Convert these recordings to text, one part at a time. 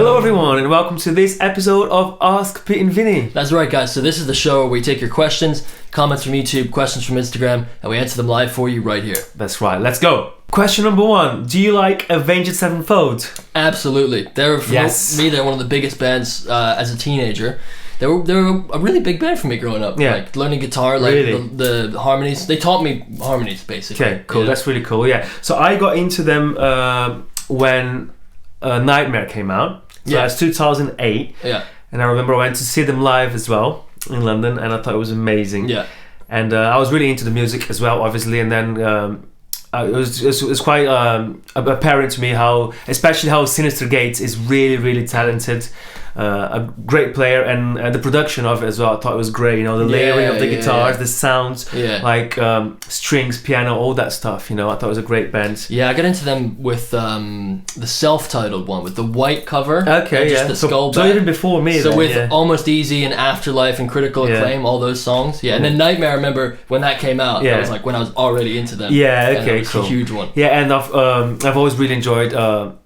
Hello everyone and welcome to this episode of Ask Pete Vinnie. That's right, guys. So this is the show where we take your questions, comments from YouTube, questions from Instagram, and we answer them live for you right here. That's right, let's go. Question number 1. Do you like Avenged Sevenfold? Absolutely. They're one of the biggest bands as a teenager. They were a really big band for me growing up. Yeah. Like learning guitar, like really? the harmonies. They taught me harmonies basically. Okay, cool. Yeah. That's really cool. Yeah. So I got into them when Nightmare came out. So that's 2008. Yeah. And I remember I went to see them live as well in London, and I thought it was amazing. Yeah. And I was really into the music as well, obviously. And then it was quite apparent to me how Sinister Gates is really, really talented. A great player, and the production of it as well. I thought it was great. You know, the layering of the guitars, the sounds, like strings, piano, all that stuff. You know, I thought it was a great band. Yeah, I got into them with the self-titled one with the white cover. Okay, just the skull so even before me. So then, with Almost Easy and Afterlife and Critical Acclaim, all those songs. Yeah, and then Nightmare. I remember when that came out. That was like when I was already into them. Yeah, okay, and it was cool. a huge one. Yeah, and I've always really enjoyed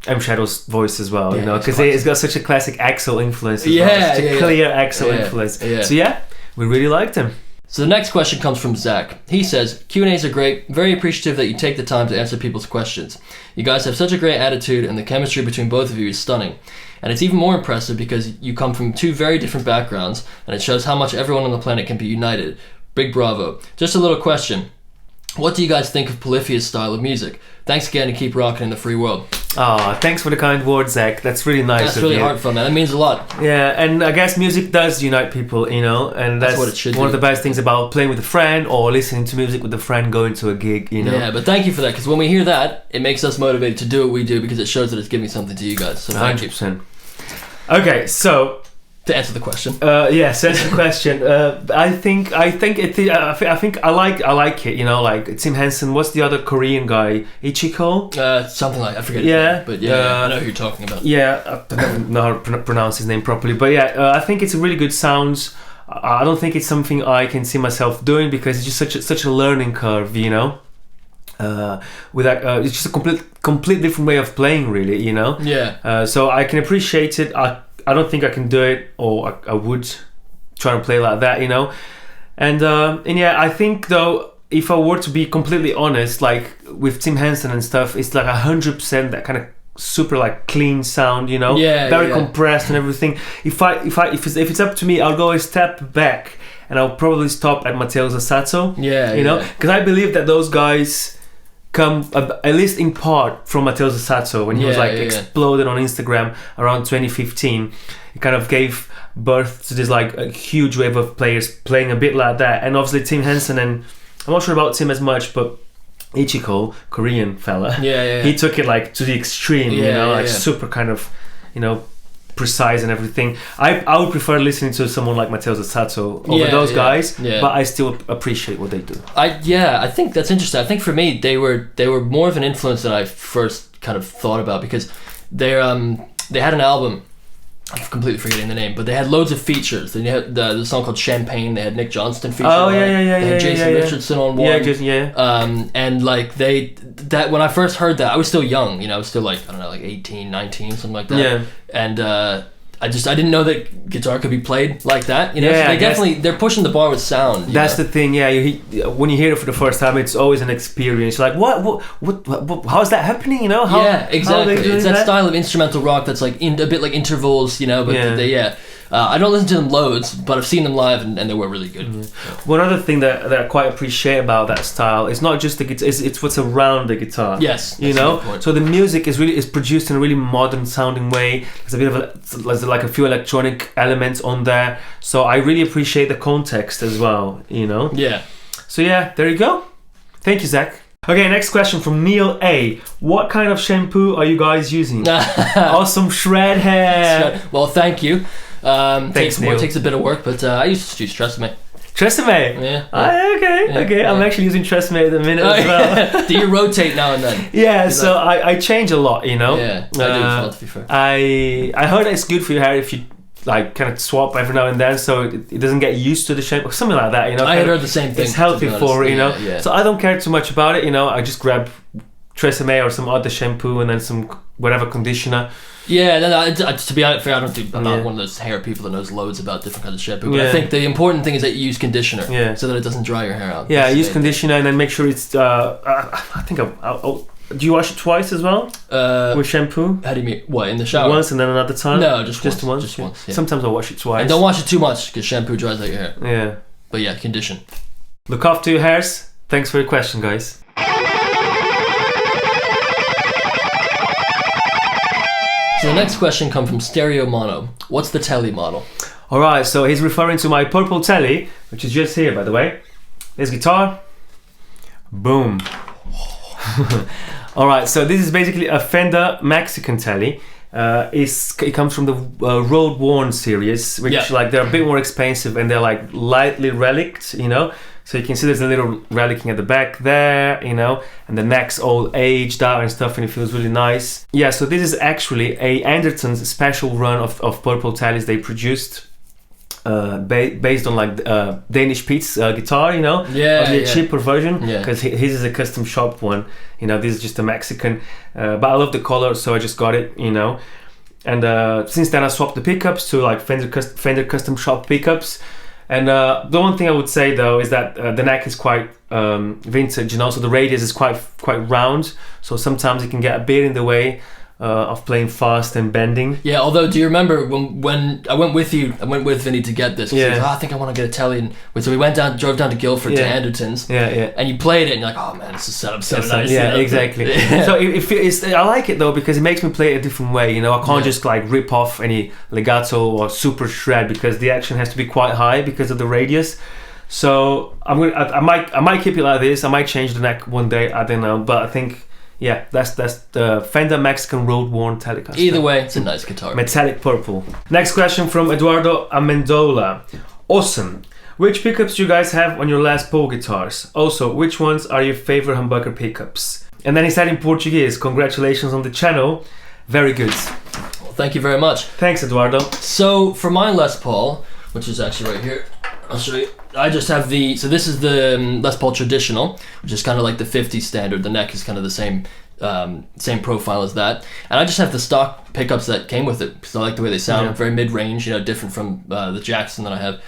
M Shadow's voice as well, you know, because it's got such a classic Axl influence as well, such a clear Axl influence. Yeah. So yeah, we really liked him. So the next question comes from Zach. He says, Q&As are great, very appreciative that you take the time to answer people's questions. You guys have such a great attitude and the chemistry between both of you is stunning. And it's even more impressive because you come from two very different backgrounds and it shows how much everyone on the planet can be united. Big bravo. Just a little question. What do you guys think of Polyphia's style of music? Thanks again and keep rocking in the free world. Oh, thanks for the kind words, Zach. That's really nice. That's really heartfelt, man. That means a lot. Yeah, and I guess music does unite people, you know, and that's what it should one of the best things about playing with a friend or listening to music with a friend going to a gig, you know. Yeah, but thank you for that, because when we hear that, it makes us motivated to do what we do because it shows that it's giving something to you guys. So thank 100%. Okay, so to answer the question. Yes, answer the question. I think I like it. You know, like Tim Henson. What's the other Korean guy? Ichiko. Something like I forget. Yeah, his name, but I know who you're talking about. Yeah, I don't know how to pronounce his name properly, but yeah, I think it's a really good sound. I don't think it's something I can see myself doing because it's just such a learning curve. You know. With that, it's just a complete different way of playing, really. You know. Yeah. So I can appreciate it. I don't think I can do it, or I would try and play like that, you know. And yeah, I think though, if I were to be completely honest, like with Tim Henson and stuff, it's like 100% that kind of super like clean sound, you know, very compressed and everything. If it's up to me, I'll go a step back and I'll probably stop at Matteo Zassato. You know, because I believe that those guys come at least in part from Matteo Zassato when he was exploded on Instagram around 2015. It kind of gave birth to this like a huge wave of players playing a bit like that. And obviously Tim Henson, and I'm not sure about Tim as much, but Ichiko, Korean fella, he took it like to the extreme, you know, like super kind of, you know, precise and everything. I would prefer listening to someone like Matteo Zassato over those guys, but I still appreciate what they do. I think that's interesting. I think for me they were more of an influence than I first kind of thought about, because they had an album, I'm completely forgetting the name, but they had loads of features. They had the song called Champagne. They had Nick Johnston featured on it. They had Jason Richardson on one. And like that when I first heard that, I was still young, you know, I was still like, I don't know, like 18, 19, something like that. Yeah. And I didn't know that guitar could be played like that, you know. So they're pushing the bar with sound. That's the thing, when you hear it for the first time, it's always an experience. You're like, what how's that happening, you know? Exactly. It's that style of instrumental rock that's like a bit like intervals, you know, but I don't listen to them loads, but I've seen them live and they were really good. One other thing that I quite appreciate about that style is not just the guitar, it's what's around the guitar. Yes, you know. So the music is produced in a really modern sounding way. There's a bit of like a few electronic elements on there. So I really appreciate the context as well, you know. Yeah. So yeah, there you go. Thank you, Zach. Okay, next question from Neil A. What kind of shampoo are you guys using? Awesome shred hair. Well, thank you. Thanks, Neil. Takes a bit of work, but I used to use Tresemme. Tresemme? Yeah. Okay. I'm actually using Tresemme at the minute as well. Do you rotate now and then? Yeah, so I change a lot, you know. Yeah, I do as well, to be fair. I heard it's good for your hair if you like kind of swap every now and then, so it doesn't get used to the shape or something like that, you know. I had heard the same thing. It's healthy for, you know. So I don't care too much about it, you know. I just grab Tresemme or some other shampoo and then some whatever conditioner. Yeah, to be honest, I'm not one of those hair people that knows loads about different kinds of shampoo. But I think the important thing is that you use conditioner, so that it doesn't dry your hair out. Yeah, use conditioner and then make sure it's. I think do you wash it twice as well with shampoo? How do you mean? What, in the shower? Once and then another time? No, just once. Just once. Yeah. Sometimes I wash it twice. And don't wash it too much because shampoo dries out your hair. Yeah. But yeah, condition. Look after your hairs. Thanks for your question, guys. So the next question comes from Stereo Mono. What's the telly model? Alright, so he's referring to my purple telly, which is just here, by the way. This guitar. Boom. Alright, so this is basically a Fender Mexican telly. It comes from the Road Worn series, which like they're a bit more expensive and they're like lightly relicked, you know. So you can see there's a little relicking at the back there, you know, and the neck's all aged out and stuff, and it feels really nice. Yeah, so this is actually a Anderton's special run of purple tellies they produced. Based on like Danish Pete's guitar, you know, the cheaper version, because his is a custom shop one, you know. This is just a Mexican, but I love the color, so I just got it, you know. And since then I swapped the pickups to like Fender custom shop pickups. And the one thing I would say though is that the neck is quite vintage, and also the radius is quite round, so sometimes it can get a bit in the way of playing fast and bending. Yeah, although do you remember when I went with Vinnie to get this? Yeah. He was, I think I want to get a telly. And so we drove down to Guildford to Anderton's. Yeah. And you played it and you're like, oh man, this is set up so nice. Yeah, exactly. So I like it though because it makes me play it a different way. You know, I can't just like rip off any legato or super shred because the action has to be quite high because of the radius. So I might keep it like this. I might change the neck one day. I don't know, but I think. Yeah, that's the Fender Mexican Road Worn Telecaster. Either way, it's a nice guitar. Metallic purple. Next question from Eduardo Amendola. Awesome. Which pickups do you guys have on your Les Paul guitars? Also, which ones are your favorite humbucker pickups? And then he said in Portuguese, congratulations on the channel. Very good. Well, thank you very much. Thanks, Eduardo. So, for my Les Paul, which is actually right here, I'll show you. I just have so this is the Les Paul Traditional, which is kind of like the 50s standard. The neck is kind of the same profile as that. And I just have the stock pickups that came with it because I like the way they sound. Very mid-range, you know, different from the Jackson that I have.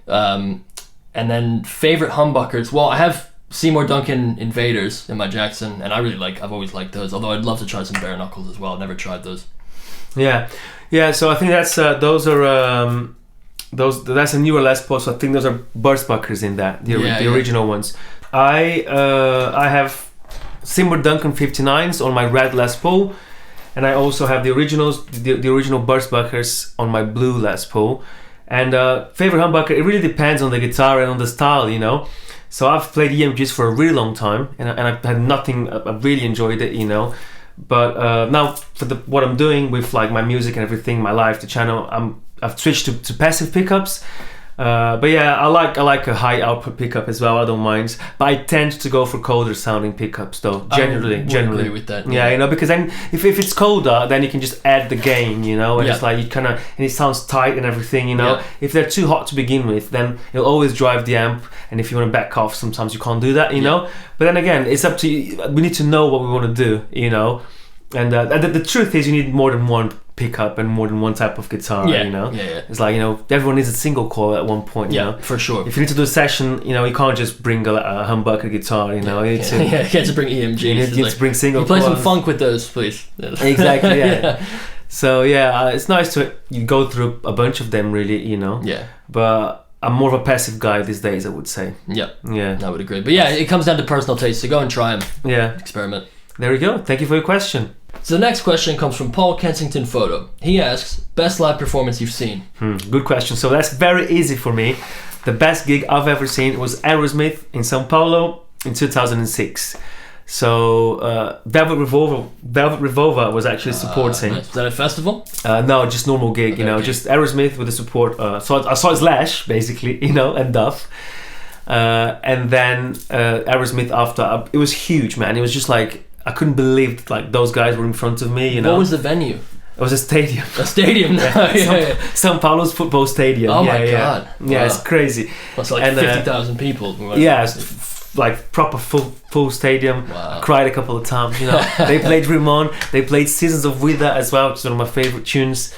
And then favorite humbuckers. Well, I have Seymour Duncan Invaders in my Jackson, and I've always liked those. Although I'd love to try some bare knuckles as well. I've never tried those. Yeah. So I think that's those are. That's a newer Les Paul, so I think those are Burstbuckers in that, the original ones. I have Seymour Duncan 59s on my red Les Paul, and I also have the originals, the original Burstbuckers on my blue Les Paul. And favorite humbucker, it really depends on the guitar and on the style, you know. So I've played EMGs for a really long time, and I've had nothing. I really enjoyed it, you know. But now for what I'm doing with like my music and everything, my life, the channel, I've switched to passive pickups. But yeah, I like a high output pickup as well. I don't mind, but I tend to go for colder sounding pickups though. Generally, agree with that. Yeah, you know, because then if it's colder, then you can just add the gain, you know, and it's like you kind of, and it sounds tight and everything, you know. If they're too hot to begin with, then it'll always drive the amp, and if you want to back off, sometimes you can't do that, you know. But then again, it's up to you. We need to know what we want to do, you know. And the truth is, you need more than one pickup and more than one type of guitar, you know. It's like, you know, everyone needs a single coil at one point, you know. For sure. If you need to do a session, you know, you can't just bring a humbucker guitar, you know. You need to, you can't just bring EMGs. You need to bring single coils. Play some funk with those, please. Exactly, yeah. So it's nice to you go through a bunch of them, really, you know. Yeah. But I'm more of a passive guy these days, I would say. Yeah, I would agree. But yeah, it comes down to personal taste, so go and try them. Yeah. Experiment. There we go. Thank you for your question. So the next question comes from Paul Kensington Photo. He asks, best live performance you've seen? Good question. So that's very easy for me. The best gig I've ever seen was Aerosmith in São Paulo in 2006. So Velvet Revolver was actually supporting. Nice. Was that a festival? No, just normal gig, you know, just Aerosmith with the support. So I saw Slash, basically, you know, and Duff. And then Aerosmith after. It was huge, man. It was just like, I couldn't believe like those guys were in front of me, you know. What was the venue? It was a stadium. A stadium? São Paulo's football stadium. Oh my god. Yeah, it's crazy. It's like 50,000 people. Yeah, like proper full stadium. Wow. I cried a couple of times. You know, they played Rimon. They played Seasons of Wither as well, which is one of my favorite tunes.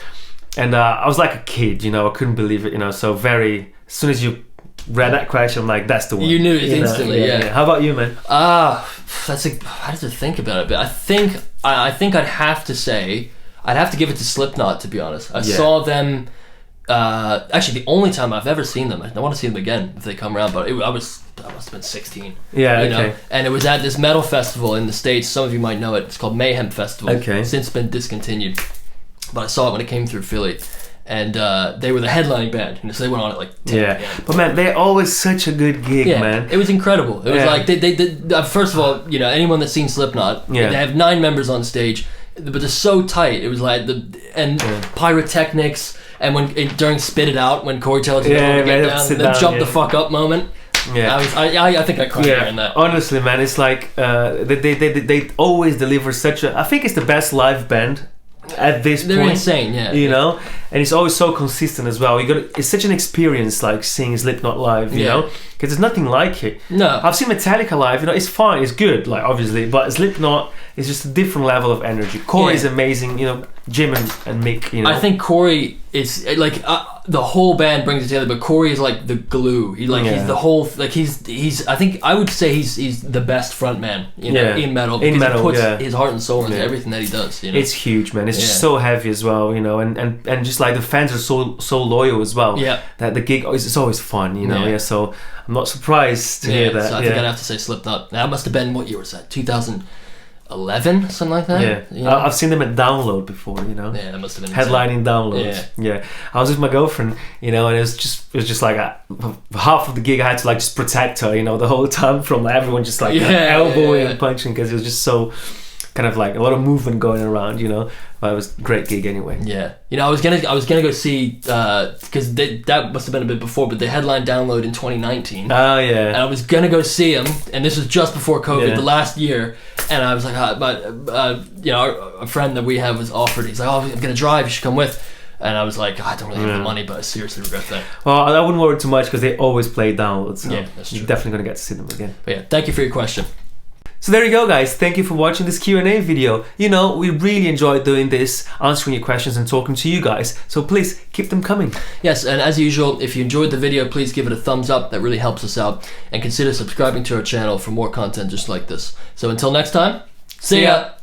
And I was like a kid. You know, I couldn't believe it. You know, so as soon as you read that question, I'm like, that's the one. You knew it instantly. Yeah. How about you, man? I had to think about it, but I think I'd have to say I'd have to give it to Slipknot, to be honest. I saw them. Actually, the only time I've ever seen them. I want to see them again if they come around. But I must have been 16. Yeah, you know? And it was at this metal festival in the States. Some of you might know it. It's called Mayhem Festival. Okay. It's since been discontinued, but I saw it when it came through Philly, and they were the headlining band. You know, so they went on at like 10 yeah. But man, they're always such a good gig, man. It was incredible. It was like they first of all, you know, anyone that's seen Slipknot, they have 9 members on stage, but they're so tight. It was like pyrotechnics. And during Spit It Out, when Corey tells you to get down, the jump the fuck up moment. Yeah, I think I cried during that. Honestly, man, it's like they always deliver such a. I think it's the best live band at this point. They're insane, you know, and it's always so consistent as well. It's such an experience, like seeing Slipknot live, you know, because there's nothing like it. No, I've seen Metallica live. You know, it's fine, it's good, like obviously, but Slipknot is just a different level of energy. Corey is amazing, you know. Jim and Mick, you know. I think Corey is like the whole band brings it together, but Corey is like the glue. He's the whole he's. I think I would say he's the best frontman, you know, in metal. Because he puts his heart and soul into everything that he does. You know? It's huge, man. It's just so heavy as well, you know, and just like the fans are so loyal as well. Yeah, that the gig is always fun, you know. Yeah, so I'm not surprised to hear that. So I think I'd have to say Slipknot. That must have been, what year was that? 2011, something like that. Yeah, you know? I've seen them at Download before, you know. Yeah, that must have been headlining Download. Yeah, I was with my girlfriend, you know, and it was just like half of the gig I had to like just protect her, you know, the whole time from everyone just like elbowing and punching, because it was just so kind of like a lot of movement going around, you know. But it was a great gig anyway. Yeah, you know, I was gonna go see because that must have been a bit before, but they headlined Download in 2019. Oh yeah, and I was gonna go see them, and this was just before COVID, the last year. And I was like, you know, a friend that we have was offered. He's like, oh, I'm gonna drive. You should come with. And I was like, I don't really have the money, but I seriously regret that. Well, I wouldn't worry too much because they always play Download. So that's true. You're definitely gonna get to see them again. But yeah, thank you for your question. So there you go, guys. Thank you for watching this Q&A video. You know, we really enjoyed doing this, answering your questions and talking to you guys. So please keep them coming. Yes, and as usual, if you enjoyed the video, please give it a thumbs up. That really helps us out. And consider subscribing to our channel for more content just like this. So until next time, see ya.